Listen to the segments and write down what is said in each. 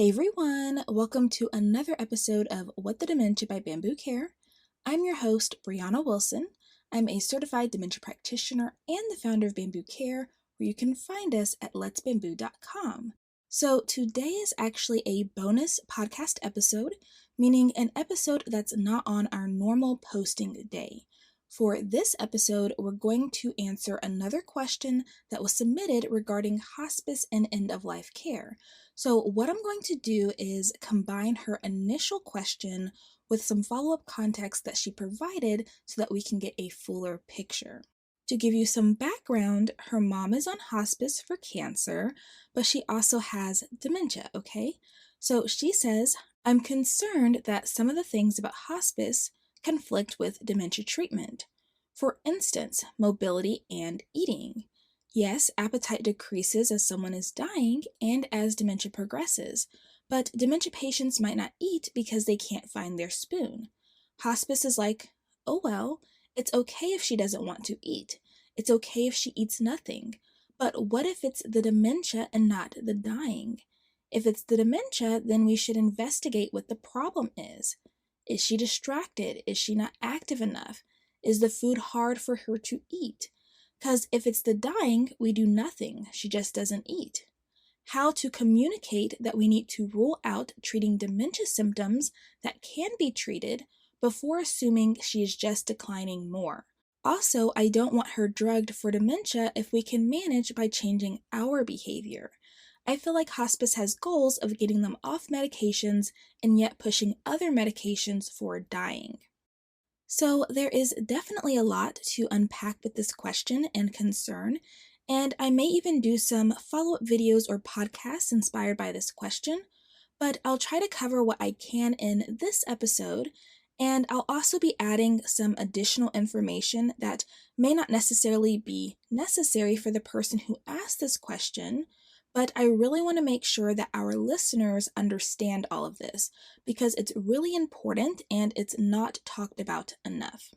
Hey everyone, welcome to another episode of What the Dementia by Bambu Care. I'm your host, Brianna Wilson. I'm a certified dementia practitioner and the founder of Bambu Care, where you can find us at letsbamboo.com. So today is actually a bonus podcast episode, meaning an episode that's not on our normal posting day. For this episode, we're going to answer another question that was submitted regarding hospice and end-of-life care. So what I'm going to do is combine her initial question with some follow-up context that she provided so that we can get a fuller picture. To give you some background, her mom is on hospice for cancer, but she also has dementia, okay? So she says, I'm concerned that some of the things about hospice conflict with dementia treatment. For instance, mobility and eating. Yes, appetite decreases as someone is dying and as dementia progresses, but dementia patients might not eat because they can't find their spoon. Hospice is like, oh well, it's okay if she doesn't want to eat. It's okay if she eats nothing. But what if it's the dementia and not the dying? If it's the dementia, then we should investigate what the problem is. Is she distracted? Is she not active enough? Is the food hard for her to eat? Because if it's the dying, we do nothing. She just doesn't eat. How to communicate that we need to rule out treating dementia symptoms that can be treated before assuming she is just declining more. Also, I don't want her drugged for dementia if we can manage by changing our behavior. I feel like hospice has goals of getting them off medications and yet pushing other medications for dying. So there is definitely a lot to unpack with this question and concern, and I may even do some follow-up videos or podcasts inspired by this question, but I'll try to cover what I can in this episode, and I'll also be adding some additional information that may not necessarily be necessary for the person who asked this question, but I really want to make sure that our listeners understand all of this because it's really important and it's not talked about enough.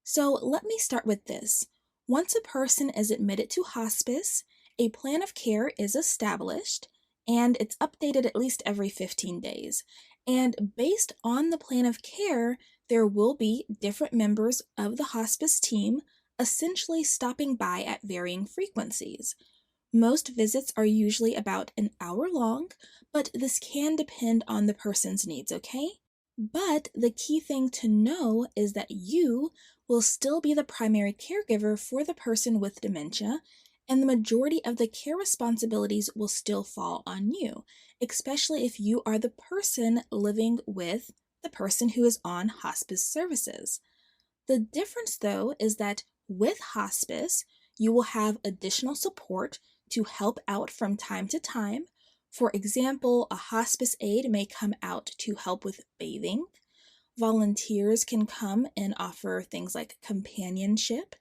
So let me start with this. Once a person is admitted to hospice, a plan of care is established and it's updated at least every 15 days. And based on the plan of care, there will be different members of the hospice team essentially stopping by at varying frequencies. Most visits are usually about an hour long, but this can depend on the person's needs, okay? But the key thing to know is that you will still be the primary caregiver for the person with dementia, and the majority of the care responsibilities will still fall on you, especially if you are the person living with the person who is on hospice services. The difference, though, is that with hospice, you will have additional support to help out from time to time. For example, a hospice aide may come out to help with bathing. Volunteers can come and offer things like companionship.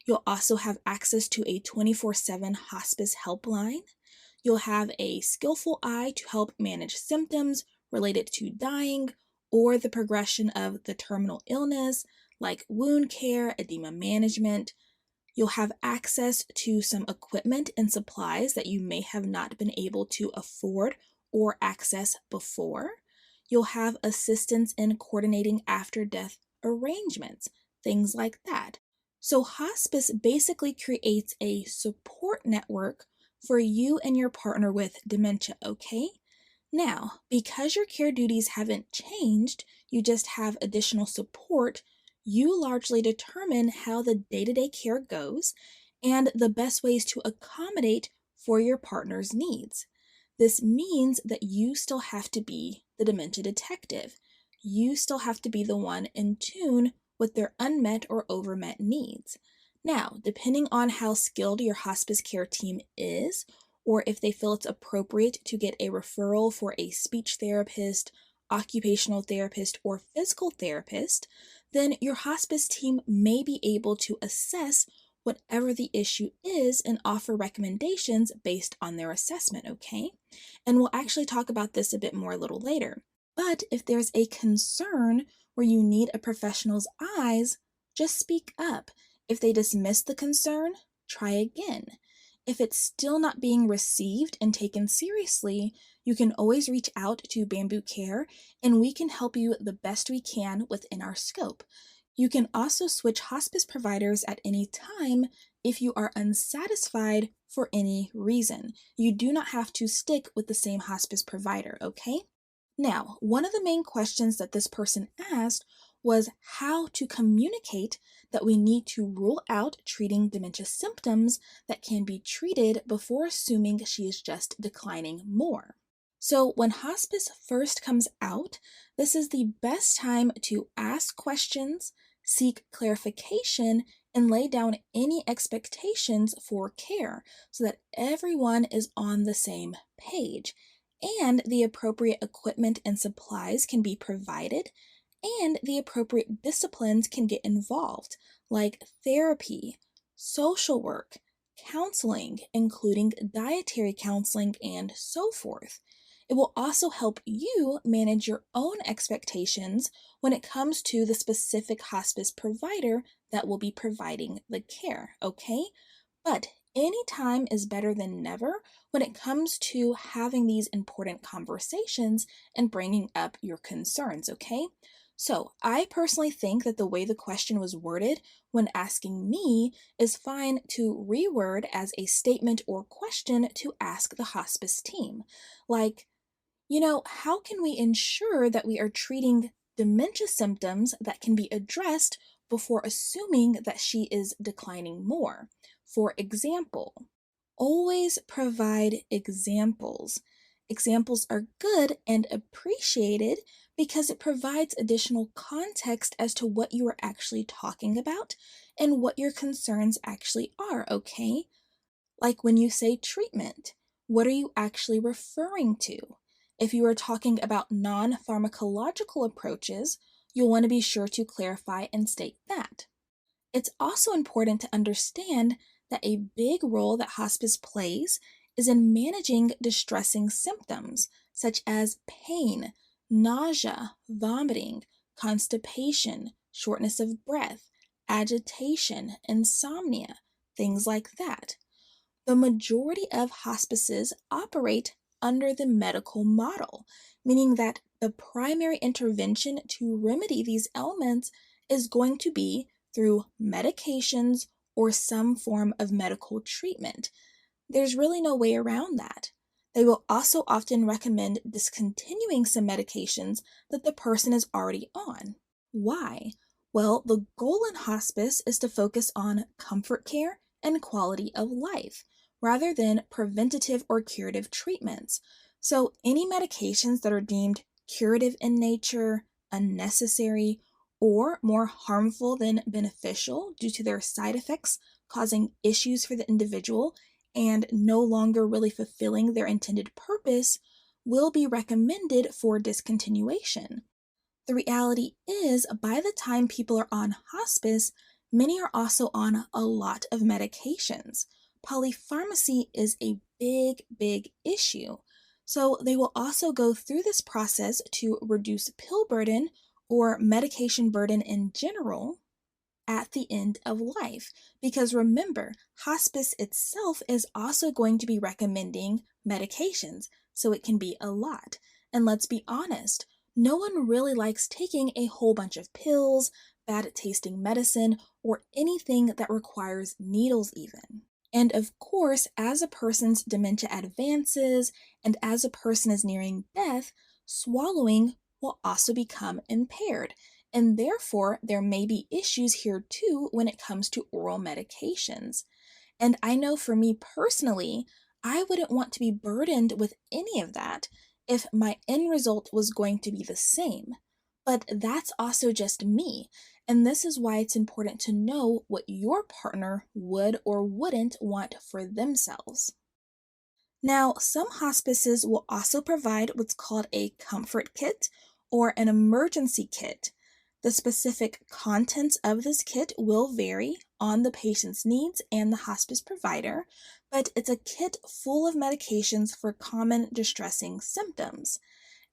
You'll also have access to a 24/7 hospice helpline. You'll have a skillful eye to help manage symptoms related to dying or the progression of the terminal illness, like wound care, edema management. You'll have access to some equipment and supplies that you may have not been able to afford or access before. You'll have assistance in coordinating after-death arrangements, things like that. So hospice basically creates a support network for you and your partner with dementia, okay? Now, because your care duties haven't changed, you just have additional support. You largely determine how the day-to-day care goes and the best ways to accommodate for your partner's needs. This means that you still have to be the dementia detective. You still have to be the one in tune with their unmet or overmet needs. Now, depending on how skilled your hospice care team is, or if they feel it's appropriate to get a referral for a speech therapist, occupational therapist, or physical therapist, then your hospice team may be able to assess whatever the issue is and offer recommendations based on their assessment, okay? And we'll actually talk about this a bit more a little later. But if there's a concern where you need a professional's eyes, just speak up. If they dismiss the concern, try again. If it's still not being received and taken seriously, you can always reach out to Bamboo Care and we can help you the best we can within our scope. You can also switch hospice providers at any time if you are unsatisfied for any reason. You do not have to stick with the same hospice provider, okay? Now, one of the main questions that this person asked was how to communicate that we need to rule out treating dementia symptoms that can be treated before assuming she is just declining more. So, when hospice first comes out, this is the best time to ask questions, seek clarification, and lay down any expectations for care so that everyone is on the same page and the appropriate equipment and supplies can be provided, and the appropriate disciplines can get involved, like therapy, social work, counseling, including dietary counseling, and so forth. It will also help you manage your own expectations when it comes to the specific hospice provider that will be providing the care, okay? But any time is better than never when it comes to having these important conversations and bringing up your concerns, okay? So, I personally think that the way the question was worded when asking me is fine to reword as a statement or question to ask the hospice team. Like, how can we ensure that we are treating dementia symptoms that can be addressed before assuming that she is declining more? For example, always provide examples. Examples are good and appreciated because it provides additional context as to what you are actually talking about and what your concerns actually are, okay? Like when you say treatment, what are you actually referring to? If you are talking about non pharmacological approaches, you'll want to be sure to clarify and state that. It's also important to understand that a big role that hospice plays is in managing distressing symptoms such as pain, nausea, vomiting, constipation, shortness of breath, agitation, insomnia, things like that. The majority of hospices operate under the medical model, meaning that the primary intervention to remedy these ailments is going to be through medications or some form of medical treatment. There's really no way around that. They will also often recommend discontinuing some medications that the person is already on. Why? Well, the goal in hospice is to focus on comfort care and quality of life, rather than preventative or curative treatments. So, any medications that are deemed curative in nature, unnecessary, or more harmful than beneficial due to their side effects causing issues for the individual and no longer really fulfilling their intended purpose will be recommended for discontinuation. The reality is, by the time people are on hospice, many are also on a lot of medications. Polypharmacy is a big issue. So they will also go through this process to reduce pill burden or medication burden in general at the end of life. Because remember, hospice itself is also going to be recommending medications, so it can be a lot. And let's be honest, no one really likes taking a whole bunch of pills, bad tasting medicine, or anything that requires needles, even. And of course, as a person's dementia advances and as a person is nearing death, swallowing will also become impaired. And therefore, there may be issues here too when it comes to oral medications. And I know for me personally, I wouldn't want to be burdened with any of that if my end result was going to be the same. But that's also just me. And this is why it's important to know what your partner would or wouldn't want for themselves. Now, some hospices will also provide what's called a comfort kit or an emergency kit. The specific contents of this kit will vary on the patient's needs and the hospice provider, but it's a kit full of medications for common distressing symptoms.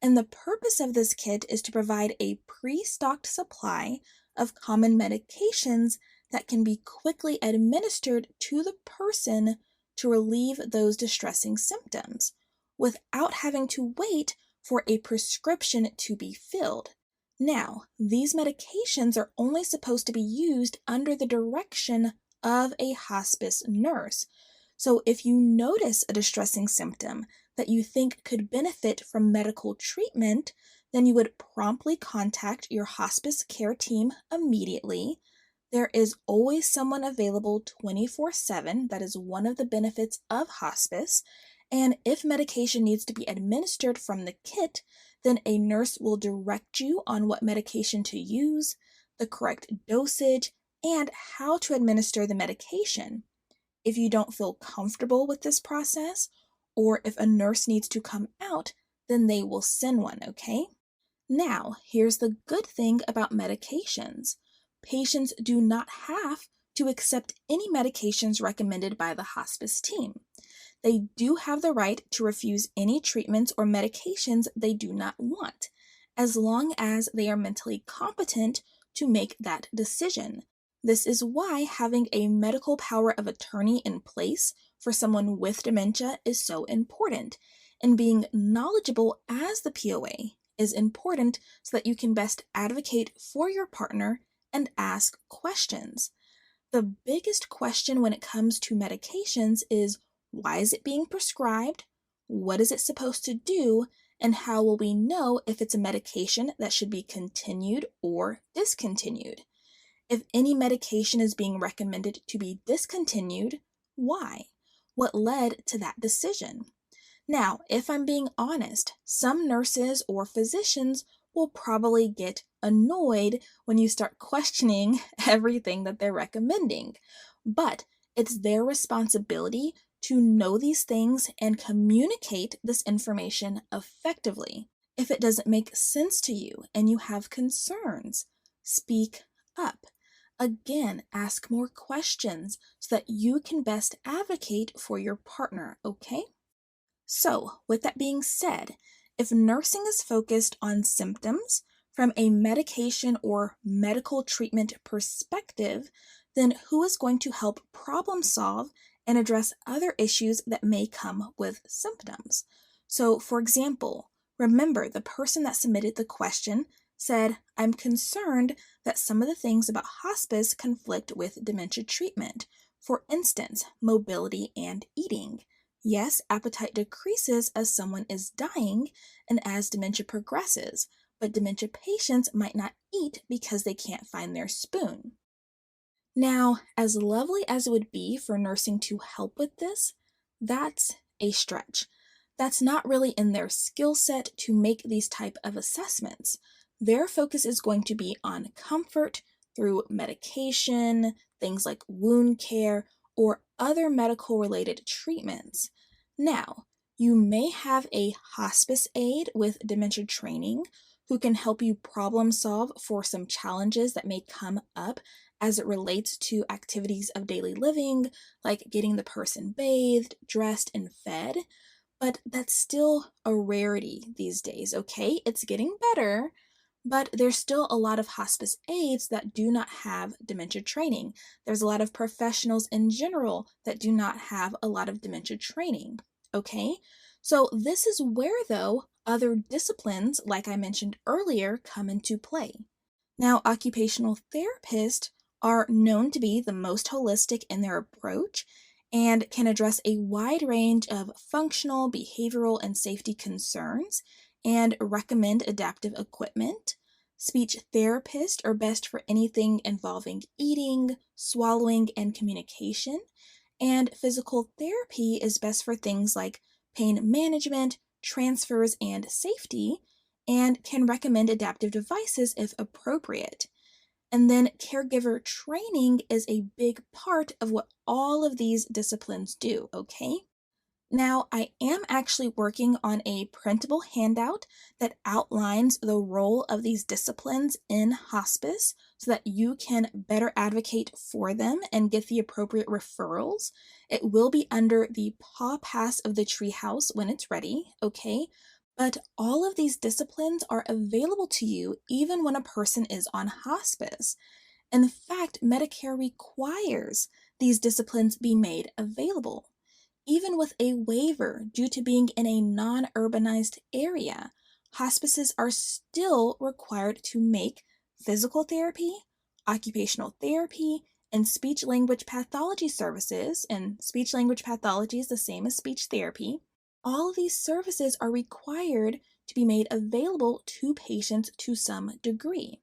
And the purpose of this kit is to provide a pre-stocked supply of common medications that can be quickly administered to the person to relieve those distressing symptoms without having to wait for a prescription to be filled. Now, these medications are only supposed to be used under the direction of a hospice nurse. So if you notice a distressing symptom that you think could benefit from medical treatment, then you would promptly contact your hospice care team immediately. There is always someone available 24/7. That is one of the benefits of hospice. And if medication needs to be administered from the kit, then a nurse will direct you on what medication to use, the correct dosage, and how to administer the medication. If you don't feel comfortable with this process, or if a nurse needs to come out, then they will send one, okay? Now, here's the good thing about medications. Patients do not have to accept any medications recommended by the hospice team. They do have the right to refuse any treatments or medications they do not want, as long as they are mentally competent to make that decision. This is why having a medical power of attorney in place for someone with dementia is so important, and being knowledgeable as the POA is important so that you can best advocate for your partner and ask questions. The biggest question when it comes to medications is, why is it being prescribed? What is it supposed to do? And how will we know if it's a medication that should be continued or discontinued? If any medication is being recommended to be discontinued, why? What led to that decision? Now, if I'm being honest, some nurses or physicians will probably get annoyed when you start questioning everything that they're recommending. But it's their responsibility to know these things and communicate this information effectively. If it doesn't make sense to you and you have concerns, speak up. Again, ask more questions so that you can best advocate for your partner, okay? So, with that being said, if nursing is focused on symptoms from a medication or medical treatment perspective, then who is going to help problem solve and address other issues that may come with symptoms? So, for example, remember the person that submitted the question said, "I'm concerned that some of the things about hospice conflict with dementia treatment. For instance, mobility and eating. Yes, appetite decreases as someone is dying and as dementia progresses, but dementia patients might not eat because they can't find their spoon." Now, as lovely as it would be for nursing to help with this, that's a stretch. That's not really in their skill set to make these type of assessments. Their focus is going to be on comfort through medication, things like wound care, or other medical related treatments. Now, you may have a hospice aide with dementia training who can help you problem solve for some challenges that may come up as it relates to activities of daily living, like getting the person bathed, dressed, and fed. But that's still a rarity these days, okay? It's getting better, but there's still a lot of hospice aides that do not have dementia training. There's a lot of professionals in general that do not have a lot of dementia training, okay? So this is where, though, other disciplines, like I mentioned earlier, come into play. Now, occupational therapists are known to be the most holistic in their approach and can address a wide range of functional, behavioral, and safety concerns and recommend adaptive equipment. Speech therapists are best for anything involving eating, swallowing, and communication. And physical therapy is best for things like pain management, transfers, and safety, and can recommend adaptive devices if appropriate. And then caregiver training is a big part of what all of these disciplines do, okay? Now, I am actually working on a printable handout that outlines the role of these disciplines in hospice so that you can better advocate for them and get the appropriate referrals. It will be under the Paw Pass of the Treehouse when it's ready, okay? But all of these disciplines are available to you even when a person is on hospice. In fact, Medicare requires these disciplines be made available. Even with a waiver due to being in a non-urbanized area, hospices are still required to make physical therapy, occupational therapy, and speech language pathology services, and speech language pathology is the same as speech therapy. All of these services are required to be made available to patients to some degree.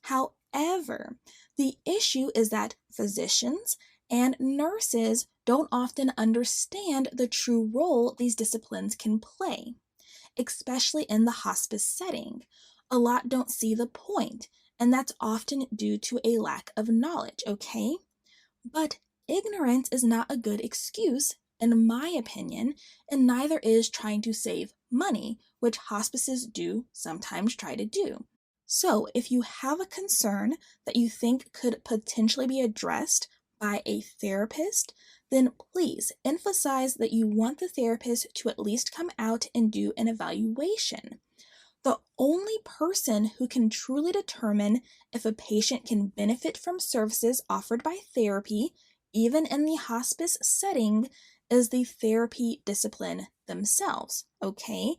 However, the issue is that physicians and nurses don't often understand the true role these disciplines can play, especially in the hospice setting. A lot don't see the point, and that's often due to a lack of knowledge, okay? But ignorance is not a good excuse, in my opinion, and neither is trying to save money, which hospices do sometimes try to do. So, if you have a concern that you think could potentially be addressed by a therapist, then please emphasize that you want the therapist to at least come out and do an evaluation. The only person who can truly determine if a patient can benefit from services offered by therapy, even in the hospice setting, is the therapy discipline themselves, okay?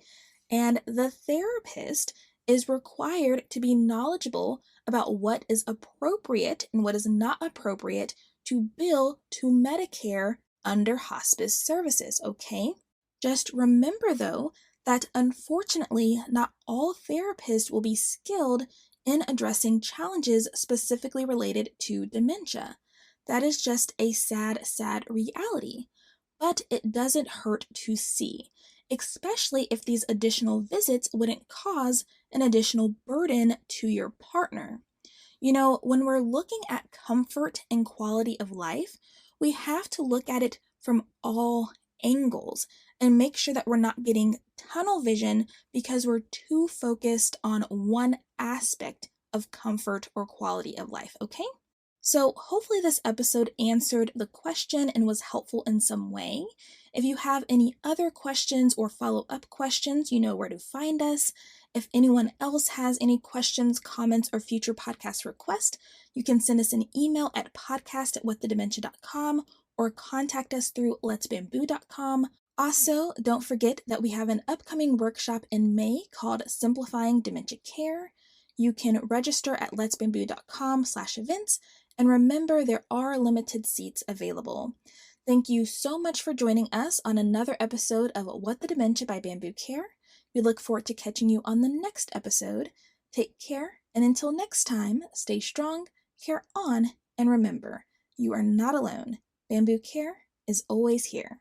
And the therapist is required to be knowledgeable about what is appropriate and what is not appropriate to bill to Medicare under hospice services, okay? Just remember, though, that unfortunately, not all therapists will be skilled in addressing challenges specifically related to dementia. That is just a sad, sad reality. But it doesn't hurt to see, especially if these additional visits wouldn't cause an additional burden to your partner. When we're looking at comfort and quality of life, we have to look at it from all angles and make sure that we're not getting tunnel vision because we're too focused on one aspect of comfort or quality of life, okay? So, hopefully, this episode answered the question and was helpful in some way. If you have any other questions or follow up questions, you know where to find us. If anyone else has any questions, comments, or future podcast requests, you can send us an email at podcast@whatthedementia.com or contact us through letsbamboo.com. Also, don't forget that we have an upcoming workshop in May called Simplifying Dementia Care. You can register at letsbamboo.com/events. And remember, there are limited seats available. Thank you so much for joining us on another episode of What the Dementia by Bambu Care. We look forward to catching you on the next episode. Take care, and until next time, stay strong, care on, and remember, you are not alone. Bambu Care is always here.